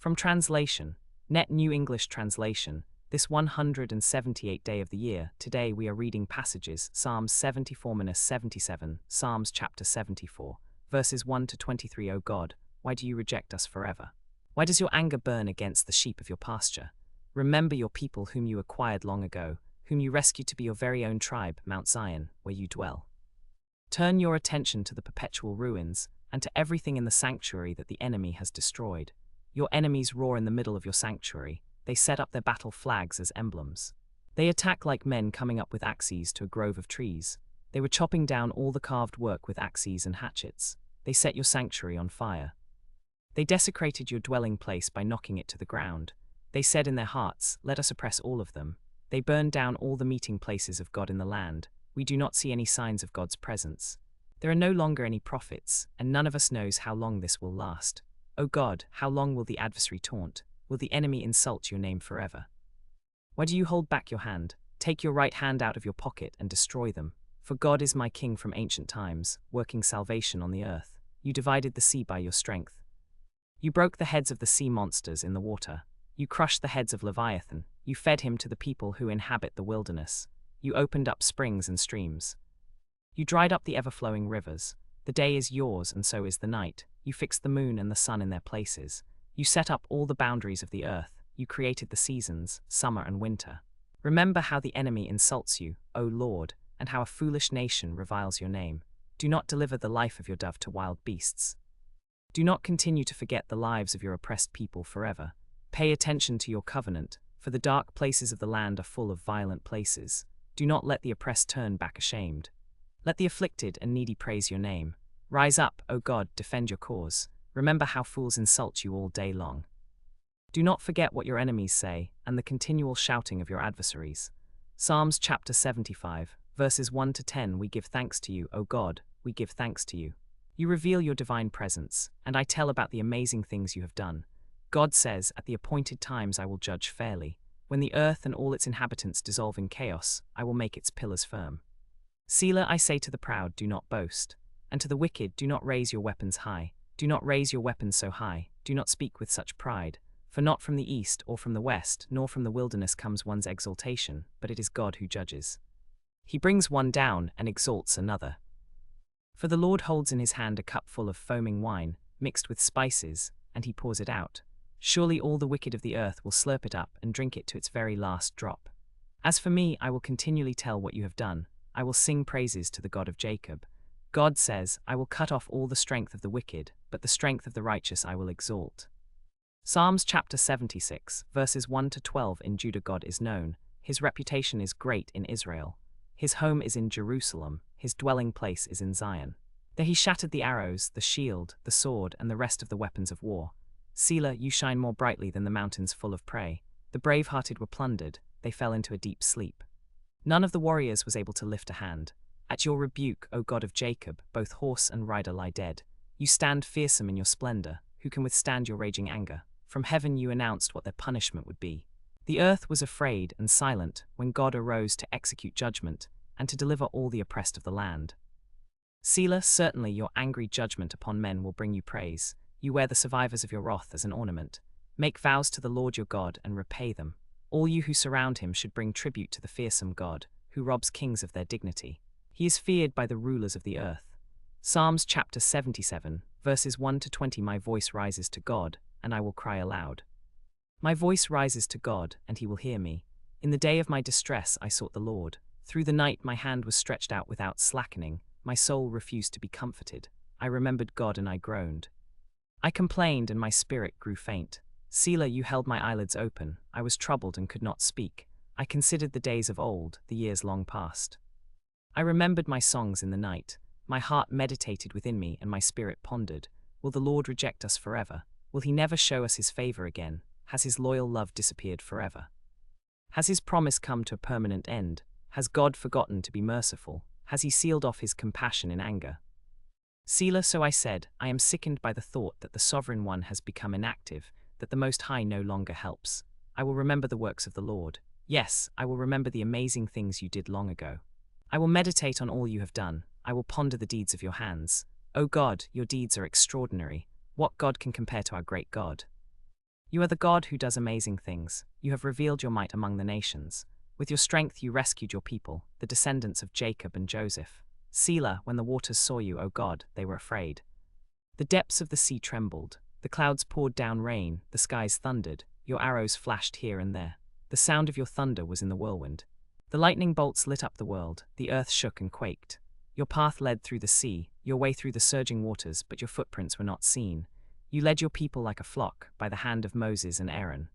From translation, Net New English Translation, this 178th day of the year, today we are reading passages Psalms 74-77, Psalms chapter 74, verses 1 to 23. O God, why do you reject us forever? Why does your anger burn against the sheep of your pasture? Remember your people whom you acquired long ago, whom you rescued to be your very own tribe, Mount Zion, where you dwell. Turn your attention to the perpetual ruins, and to everything in the sanctuary that the enemy has destroyed. Your enemies roar in the middle of your sanctuary. They set up their battle flags as emblems. They attack like men coming up with axes to a grove of trees. They were chopping down all the carved work with axes and hatchets. They set your sanctuary on fire. They desecrated your dwelling place by knocking it to the ground. They said in their hearts, let us oppress all of them. They burned down all the meeting places of God in the land. We do not see any signs of God's presence. There are no longer any prophets, and none of us knows how long this will last. O God, how long will the adversary taunt? Will the enemy insult your name forever? Why do you hold back your hand? Take your right hand out of your pocket and destroy them. For God is my king from ancient times, working salvation on the earth. You divided the sea by your strength. You broke the heads of the sea monsters in the water. You crushed the heads of Leviathan. You fed him to the people who inhabit the wilderness. You opened up springs and streams. You dried up the ever-flowing rivers. The day is yours and so is the night. You fixed the moon and the sun in their places. You set up all the boundaries of the earth. You created the seasons, summer and winter. Remember how the enemy insults you, O Lord, and how a foolish nation reviles your name. Do not deliver the life of your dove to wild beasts. Do not continue to forget the lives of your oppressed people forever. Pay attention to your covenant, for the dark places of the land are full of violent places. Do not let the oppressed turn back ashamed. Let the afflicted and needy praise your name. Rise up, O God, defend your cause. Remember how fools insult you all day long. Do not forget what your enemies say, and the continual shouting of your adversaries. Psalms chapter 75, verses 1 to 10. We give thanks to you, O God, we give thanks to you. You reveal your divine presence, and I tell about the amazing things you have done. God says, at the appointed times I will judge fairly. When the earth and all its inhabitants dissolve in chaos, I will make its pillars firm. Selah, I say to the proud, do not boast. And to the wicked, do not raise your weapons high. Do not raise your weapons so high. Do not speak with such pride. For not from the east or from the west, nor from the wilderness comes one's exaltation, but it is God who judges. He brings one down and exalts another. For the Lord holds in his hand a cup full of foaming wine, mixed with spices, and he pours it out. Surely all the wicked of the earth will slurp it up and drink it to its very last drop. As for me, I will continually tell what you have done. I will sing praises to the God of Jacob. God says, I will cut off all the strength of the wicked, but the strength of the righteous I will exalt. Psalms chapter 76, verses 1 to 12. In Judah God is known. His reputation is great in Israel. His home is in Jerusalem. His dwelling place is in Zion. There he shattered the arrows, the shield, the sword, and the rest of the weapons of war. Selah, you shine more brightly than the mountains full of prey. The brave-hearted were plundered. They fell into a deep sleep. None of the warriors was able to lift a hand. At your rebuke, O God of Jacob, both horse and rider lie dead. You stand fearsome in your splendor. Who can withstand your raging anger? From heaven you announced what their punishment would be. The earth was afraid and silent when God arose to execute judgment and to deliver all the oppressed of the land. Selah, certainly your angry judgment upon men will bring you praise. You wear the survivors of your wrath as an ornament. Make vows to the Lord your God and repay them. All you who surround him should bring tribute to the fearsome God, who robs kings of their dignity. He is feared by the rulers of the earth. Psalms chapter 77, verses 1 to 20. My voice rises to God, and I will cry aloud. My voice rises to God, and he will hear me. In the day of my distress I sought the Lord. Through the night my hand was stretched out without slackening. My soul refused to be comforted. I remembered God and I groaned. I complained and my spirit grew faint. Selah, you held my eyelids open. I was troubled and could not speak. I considered the days of old, the years long past. I remembered my songs in the night. My heart meditated within me and my spirit pondered. Will the Lord reject us forever? Will he never show us his favor again? Has his loyal love disappeared forever? Has his promise come to a permanent end? Has God forgotten to be merciful? Has he sealed off his compassion in anger? Selah, so I said, I am sickened by the thought that the Sovereign One has become inactive, that the Most High no longer helps. I will remember the works of the Lord. Yes, I will remember the amazing things you did long ago. I will meditate on all you have done. I will ponder the deeds of your hands. O God, your deeds are extraordinary. What God can compare to our great God? You are the God who does amazing things. You have revealed your might among the nations. With your strength you rescued your people, the descendants of Jacob and Joseph. Selah, when the waters saw you, O God, they were afraid. The depths of the sea trembled. The clouds poured down rain, the skies thundered, your arrows flashed here and there. The sound of your thunder was in the whirlwind. The lightning bolts lit up the world, the earth shook and quaked. Your path led through the sea, your way through the surging waters, but your footprints were not seen. You led your people like a flock, by the hand of Moses and Aaron.